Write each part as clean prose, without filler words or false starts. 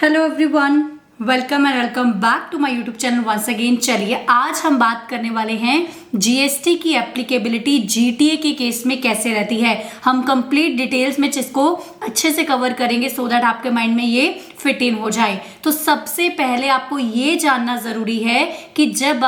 Hello everyone, welcome and welcome back to my YouTube channel once again. चलिए आज हम बात करने वाले हैं जीएसटी की एप्लीकेबिलिटी जीटीए के केस में कैसे रहती है। हम कंप्लीट डिटेल्स में इसको अच्छे से कवर करेंगे सो दैट आपके माइंड में ये फिट इन हो जाए। तो सबसे पहले आपको ये जानना जरूरी है कि जब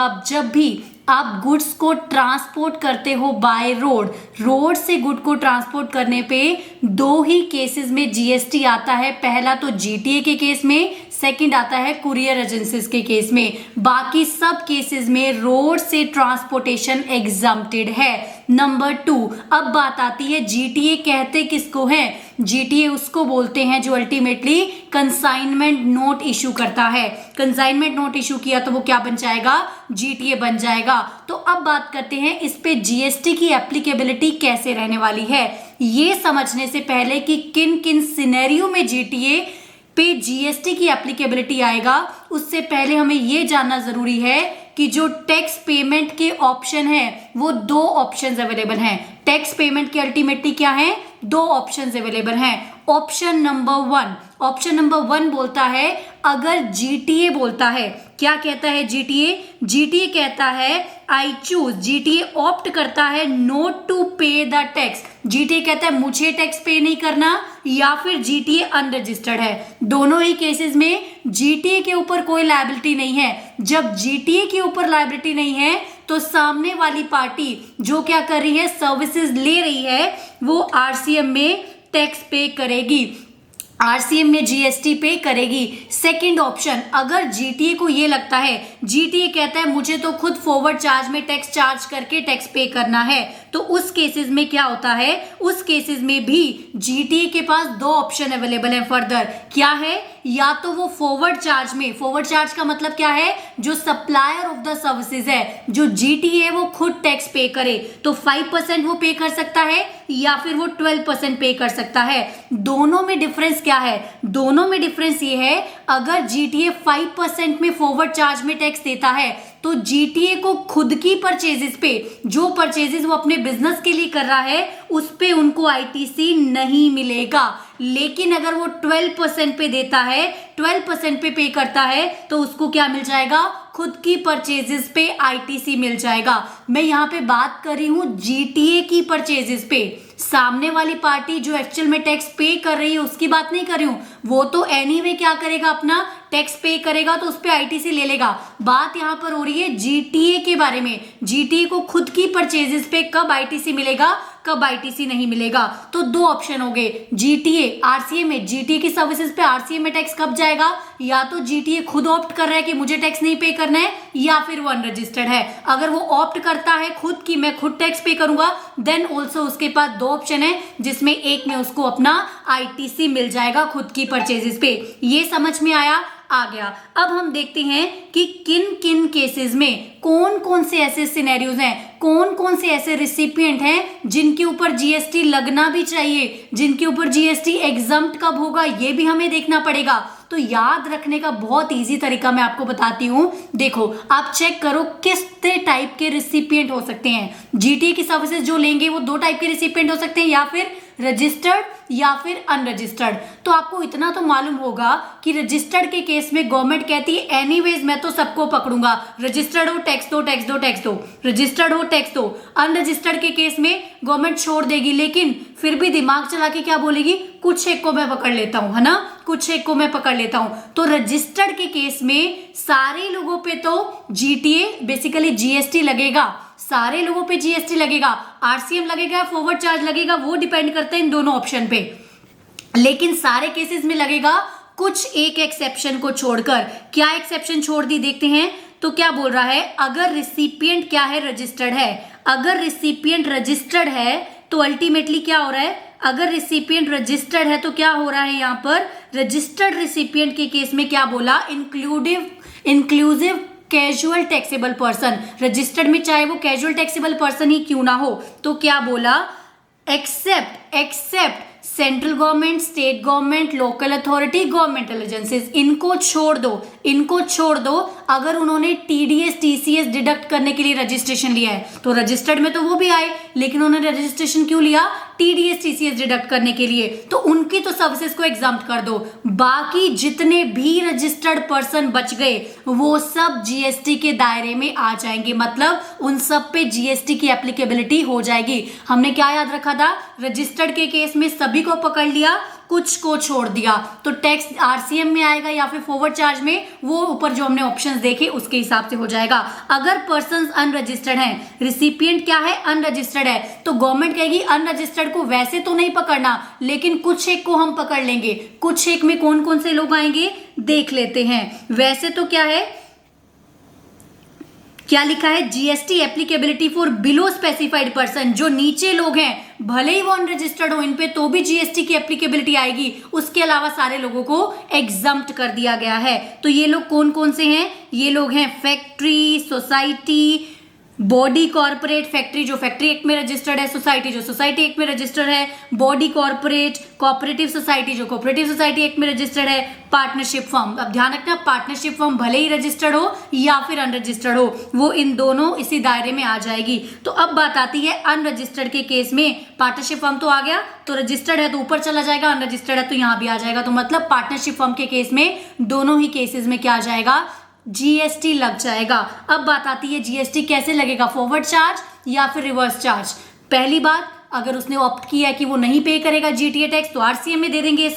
भी आप गुड्स को ट्रांसपोर्ट करते हो बाय रोड से गुड को ट्रांसपोर्ट करने पे दो ही केसेस में जीएसटी आता है। पहला तो जीटीए के केस में, सेकंड आता है कुरियर एजेंसीज के केस में। बाकी सब केसेस में रोड से ट्रांसपोर्टेशन एग्जम्प्टेड है। नंबर 2, अब बात आती है जीटीए कहते किसको है। जीटीए उसको बोलते हैं जो अल्टीमेटली कंसाइनमेंट नोट इशू करता है। कंसाइनमेंट नोट इशू किया तो वो क्या बन जाएगा, जीटीए बन जाएगा। तो अब बात करते हैं इस पे जीएसटी की एप्लीकेबिलिटी कैसे रहने वाली है। ये समझने से पहले कि किन किन सिनेरियो में जीटीए पे जीएसटी की एप्लीकेबिलिटी आएगा, उससे पहले हमें यह जानना जरूरी है कि जो टैक्स पेमेंट के ऑप्शन है वो दो ऑप्शंस अवेलेबल हैं। टैक्स पेमेंट के अल्टीमेटली क्या है, दो ऑप्शंस अवेलेबल हैं। ऑप्शन नंबर वन बोलता है, अगर जीटीए बोलता है, क्या कहता है जीटीए कहता है आई चूज, जीटीए ऑप्ट करता है नोट टू पे द टैक्स। जीटीए कहता है मुझे टैक्स पे नहीं करना, या फिर जीटीए अनरजिस्टर्ड है। दोनों ही केसेस में जीटीए के ऊपर कोई लायबिलिटी नहीं है। जब जीटीए के ऊपर लायबिलिटी नहीं है तो सामने वाली पार्टी जो क्या कर रही है, सर्विसेज ले रही है, वो आरसीएम में टैक्स पे करेगी, आरसीएम में जीएसटी पे करेगी। सेकंड ऑप्शन, अगर जीटीए को ये लगता है, जीटीए कहता है मुझे तो खुद फॉरवर्ड चार्ज में टैक्स चार्ज करके टैक्स पे करना है, तो उस केसेस में क्या होता है, उस केसेस में भी जीटीए के पास दो ऑप्शन अवेलेबल है फर्दर। क्या है, या तो वो फॉरवर्ड चार्ज का मतलब क्या है, जो सप्लायर ऑफ द सर्विसेज है, जो जीटीए है, वो खुद टैक्स पे करे तो 5% वो पे कर सकता है या फिर वो 12% पे कर सकता है। दोनों में डिफरेंस क्या है, दोनों में डिफरेंस ये है, अगर जीटीए 5% में फॉरवर्ड चार्ज में टैक्स देता है तो जीटीए को खुद की परचेजेस पे, जो परचेजेस वो अपने बिजनेस के लिए कर रहा है, उस पे उनको आईटीसी नहीं मिलेगा। लेकिन अगर वो 12% पे देता है, 12% पे करता है, तो उसको क्या मिल जाएगा, खुद की परचेजेस पे आईटीसी मिल जाएगा। मैं यहाँ पे बात कर रही हूँ जीटीए की परचेजेस पे, सामने वाली पार्टी जो एक्चुअल में टैक्स पे कर रही है उसकी बात नहीं कर रही हूं। वो तो एनीवे क्या करेगा, अपना टैक्स पे करेगा तो उस पे आईटीसी ले लेगा। बात यहां पर हो रही है जीटीए के बारे में। जीटीए को खुद की परचेजेस पे कब आईटीसी मिलेगा, कब आईटीसी नहीं मिलेगा। तो दो ऑप्शन हो गए, जीटीए आरसीएम में, जीटीए की सर्विसेज पे आरसीएम में टैक्स कब जाएगा, या तो जीटीए खुद ऑप्ट कर रहा है कि मुझे टैक्स नहीं पे करना है, या फिर वो अनरजिस्टर्ड है। अगर वो ऑप्ट करता है खुद की मैं खुद टैक्स पे करूंगा, देन ऑल्सो उसके पास दो ऑप्शन है, जिसमें एक में उसको अपना आईटीसी मिल जाएगा खुद की परचेजेस पे। ये समझ में आया, आ गया। अब हम देखते हैं कि किन किन केसेस में कौन कौन से ऐसे सिनेरियोज हैं, कौन कौन से ऐसे रिसिपिएंट हैं जिनके ऊपर जीएसटी लगना भी चाहिए, जिनके ऊपर जीएसटी एग्जम्प्ट कब होगा ये भी हमें देखना पड़ेगा। तो याद रखने का बहुत इजी तरीका मैं आपको बताती हूँ। देखो, आप चेक करो किस टाइप के रिसिपिएंट हो सकते हैं। जीटीए की सर्विसेज जो लेंगे वो दो टाइप के रिसिपिएंट हो सकते हैं, या फिर रजिस्टर्ड या फिर अनरजिस्टर्ड। तो आपको इतना तो मालूम होगा कि रजिस्टर्ड के केस में गवर्नमेंट कहती है एनीवेज मैं तो सबको पकड़ूंगा, रजिस्टर्ड हो टैक्स दो, रजिस्टर्ड हो टैक्स दो। अनरजिस्टर्ड के केस में गवर्नमेंट छोड़ देगी, लेकिन फिर भी दिमाग चला के क्या बोलेगी, कुछ एक को मैं पकड़ लेता हूं, है ना, कुछ एक को मैं पकड़ लेता हूं। तो रजिस्टर्ड के केस में सारे लोगों पे तो जीटीए बेसिकली जीएसटी लगेगा, सारे लोगों पे जीएसटी लगेगा, आरसीएम लगेगा, फॉरवर्ड चार्ज लगेगा, वो डिपेंड करता है इन दोनों ऑप्शन पे। लेकिन सारे केसेस में लगेगा, कुछ एक एक्सेप्शन को छोड़कर। क्या एक्सेप्शन छोड़ दी, देखते हैं। तो क्या बोल रहा है, अगर रिसिपिएंट क्या है, रजिस्टर्ड है। अगर रिसिपिएंट रजिस्टर्ड है तो अल्टीमेटली क्या हो रहा है, अगर रिसिपिएंट रजिस्टर्ड है तो क्या हो रहा है, यहां पर रजिस्टर्ड रिसिपिएंट के केस में क्या बोला, inclusive casual taxable person. Registered में चाहे वो कैजुअल टैक्सेबल पर्सन ही क्यों ना हो, तो क्या बोला, except central government, state government, local authority, governmental agencies, इनको छोड़ दो, इनको छोड़ दो। अगर उन्होंने टीडीएस टीसीएस डिडक्ट करने के लिए रजिस्ट्रेशन लिया है तो रजिस्टर्ड में तो वो भी आए, लेकिन उन्होंने रजिस्ट्रेशन क्यों लिया? टीडीएस टीसीएस डिडक्ट करने के लिए, तो उनकी तो सर्विसेज को एग्जाम्प्ट कर दो। बाकी जितने भी रजिस्टर्ड पर्सन बच गए वो सब जीएसटी के दायरे में आ जाएंगे, मतलब उन सब पे जीएसटी की एप्लीकेबिलिटी हो जाएगी। हमने क्या याद रखा था? रजिस्टर्ड के केस में सभी को पकड़ लिया, कुछ को छोड़ दिया, तो टैक्स आरसीएम में आएगा या फिर फॉरवर्ड चार्ज में, वो ऊपर जो हमने ऑप्शंस देखे उसके हिसाब से हो जाएगा। अगर पर्संस अनरजिस्टर्ड हैं, रिसिपिएंट क्या है? अनरजिस्टर्ड है, तो गवर्नमेंट कहेगी अनरजिस्टर्ड को वैसे तो नहीं पकड़ना, लेकिन कुछ एक को हम पकड़ लेंगे। कुछ एक में कौन कौन से लोग आएंगे देख लेते हैं। वैसे तो क्या है, क्या लिखा है? GST applicability for below specified person, जो नीचे लोग हैं भले ही वो अनरजिस्टर्ड हो, इन पे तो भी जीएसटी की एप्लीकेबिलिटी आएगी। उसके अलावा सारे लोगों को एग्जम्प्ट कर दिया गया है। तो ये लोग कौन कौन से हैं? ये लोग हैं factory, society, body corporate. Factory जो फैक्ट्री एक्ट में रजिस्टर्ड है, सोसाइटी जो सोसाइटी एक्ट में रजिस्टर्ड है, बॉडी कॉर्पोरेट, कोऑपरेटिव सोसाइटी जो कोऑपरेटिव सोसाइटी एक्ट में रजिस्टर्ड है, पार्टनरशिप फर्म। अब ध्यान रखना, पार्टनरशिप फर्म भले ही रजिस्टर्ड हो या फिर अनरजिस्टर्ड हो, वो इन दोनों इसी दायरे में आ जाएगी। तो अब बात आती है अनरजिस्टर्ड के केस में। पार्टनरशिप फर्म तो आ गया, तो रजिस्टर्ड है तो ऊपर चला जाएगा, अनरजिस्टर्ड है तो यहां भी आ जाएगा। तो मतलब पार्टनरशिप फर्म के केस में दोनों ही केसेस में क्या आ जाएगा? जीएसटी लग जाएगा। अब बात आती है जीएसटी कैसे लगेगा, फॉरवर्ड चार्ज या फिर रिवर्स चार्ज। पहली बात, अगर उसने ऑप्ट किया है कि वो नहीं पे करेगा जीटीए टैक्स, तो आरसीएम में दे देंगे ये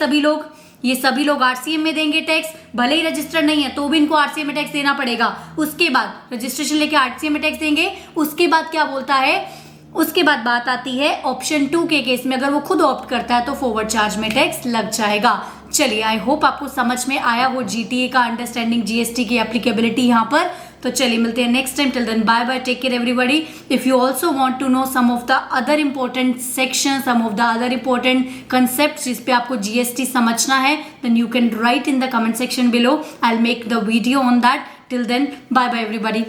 सभी लोग आरसीएम में देंगे टैक्स, भले ही रजिस्टर्ड नहीं है तो भी इनको आरसीएम में टैक्स देना पड़ेगा। उसके बाद रजिस्ट्रेशन लेके आरसीएम में टैक्स देंगे। उसके बाद क्या बोलता है, उसके बाद बात आती है ऑप्शन 2 के केस में, अगर वो खुद ऑप्ट करता है तो फॉरवर्ड चार्ज में टैक्स लग जाएगा। चलिए, आई होप आपको समझ में आया वो जीटीए का अंडरस्टैंडिंग, जीएसटी की एप्लीकेबिलिटी यहाँ पर। तो चलिए मिलते हैं next time. Till then bye bye, take care everybody. If you also want to know some of the other important section, some of the other important concept जिस पे आपको जीएसटी समझना है, then you can write in the comment section below. I will make the video on that. Till then bye bye everybody.